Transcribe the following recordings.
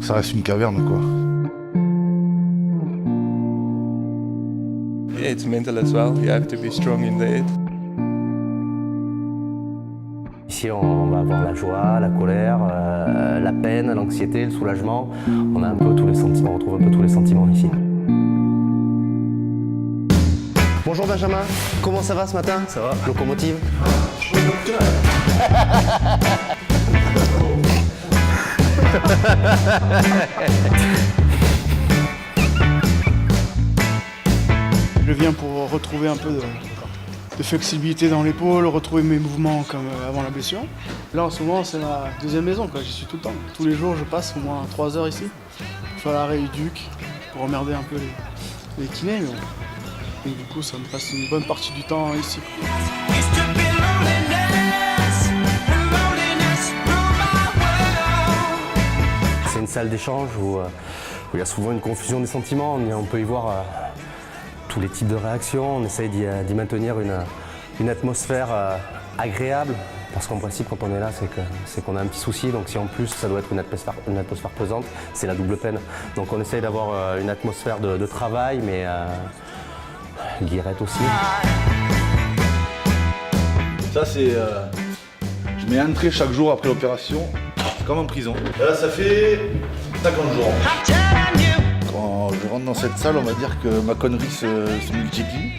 ça reste une caverne, quoi. Yeah, it's mental as well. You have to be strong in the head. Ici, on va avoir la joie, la colère, la peine, l'anxiété, le soulagement. On a un peu tous les sentiments, on retrouve un peu tous les sentiments ici. Bonjour Benjamin, comment ça va ce matin? Ça va. Locomotive? Je viens pour retrouver un peu de flexibilité dans l'épaule, retrouver mes mouvements comme avant la blessure. Là en ce moment c'est ma deuxième maison, j'y suis tout le temps. Tous les jours je passe au moins 3 heures ici. Je fais la rééduque pour emmerder un peu les kinés. Et du coup ça me passe une bonne partie du temps ici. C'est une salle d'échange où il y a souvent une confusion des sentiments. On peut y voir tous les types de réactions. On essaye d'y maintenir une atmosphère agréable. Parce qu'en principe, quand on est là, c'est qu'on a un petit souci. Donc si en plus ça doit être une atmosphère pesante, c'est la double peine. Donc on essaye d'avoir une atmosphère de travail, mais guillerette aussi. Ça, c'est... je mets un trait chaque jour après l'opération. C'est comme en prison. Et là, ça fait 50 jours. Quand je rentre dans cette salle, on va dire que ma connerie se multiplie.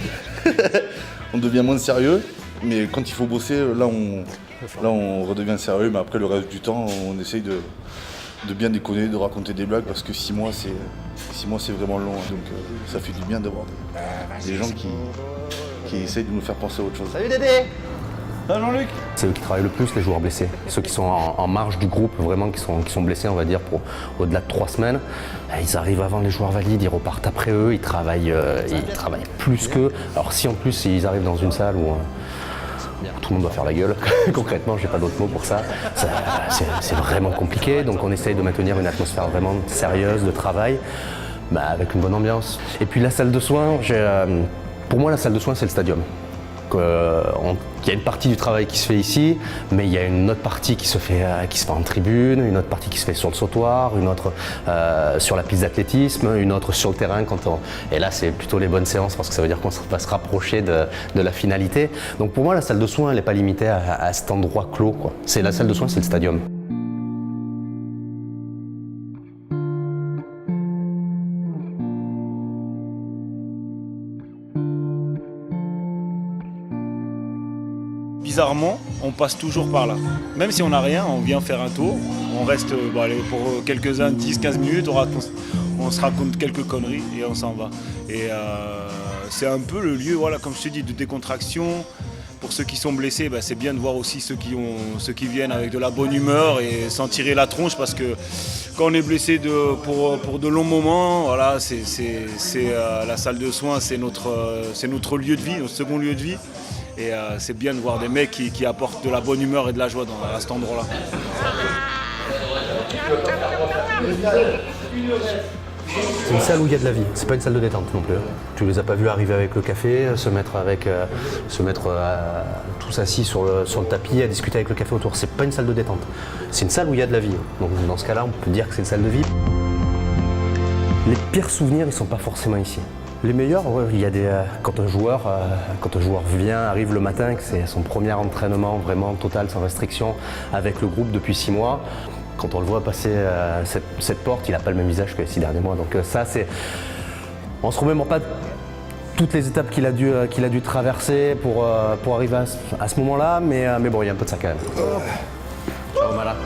On devient moins sérieux. Mais quand il faut bosser, là on redevient sérieux. Mais après, le reste du temps, on essaye de bien déconner, de raconter des blagues. Parce que 6 mois, c'est vraiment long. Donc ça fait du bien d'avoir des gens qui essayent de nous faire penser à autre chose. Salut Dédé! Ah Jean-Luc! C'est eux qui travaillent le plus, les joueurs blessés. Ceux qui sont en marge du groupe, vraiment, qui sont blessés, on va dire, pour au-delà de 3 semaines. Ils arrivent avant les joueurs valides, ils repartent après eux, ils travaillent plus qu'eux. Alors si en plus ils arrivent dans une salle où tout le monde doit faire la gueule, concrètement, j'ai pas d'autre mot pour ça, c'est vraiment compliqué. Donc on essaye de maintenir une atmosphère vraiment sérieuse de travail, avec une bonne ambiance. Et puis la salle de soins, pour moi la salle de soins c'est le stadium. Il y a une partie du travail qui se fait ici, mais il y a une autre partie qui se fait en tribune, une autre partie qui se fait sur le sautoir, une autre sur la piste d'athlétisme, une autre sur le terrain. Et là, c'est plutôt les bonnes séances parce que ça veut dire qu'on va se rapprocher de la finalité. Donc pour moi, la salle de soins, elle n'est pas limitée à cet endroit clos, quoi. La salle de soins, c'est le stadium. Bizarrement, on passe toujours par là. Même si on n'a rien, on vient faire un tour. On reste pour quelques-uns, 10-15 minutes, on se raconte quelques conneries et on s'en va. Et c'est un peu le lieu, voilà, comme je te dis, de décontraction. Pour ceux qui sont blessés, c'est bien de voir aussi ceux qui viennent avec de la bonne humeur et s'en tirer la tronche parce que quand on est blessé pour de longs moments, voilà, la salle de soins, c'est notre lieu de vie, notre second lieu de vie. Et c'est bien de voir des mecs qui apportent de la bonne humeur et de la joie à cet endroit-là. C'est une salle où il y a de la vie, c'est pas une salle de détente non plus. Tu les as pas vus arriver avec le café, se mettre tous assis sur le tapis à discuter avec le café autour. C'est pas une salle de détente, c'est une salle où il y a de la vie. Donc dans ce cas-là, on peut dire que c'est une salle de vie. Les pires souvenirs, ils sont pas forcément ici. Les meilleurs, il y a quand un joueur arrive le matin, que c'est son premier entraînement vraiment total, sans restriction, avec le groupe depuis 6 mois. Quand on le voit passer cette porte, il n'a pas le même visage que les 6 derniers mois. Donc ça, on ne se remémore pas toutes les étapes qu'il a dû traverser pour arriver à ce moment-là, mais bon, il y a un peu de ça quand même. Ciao, Mala.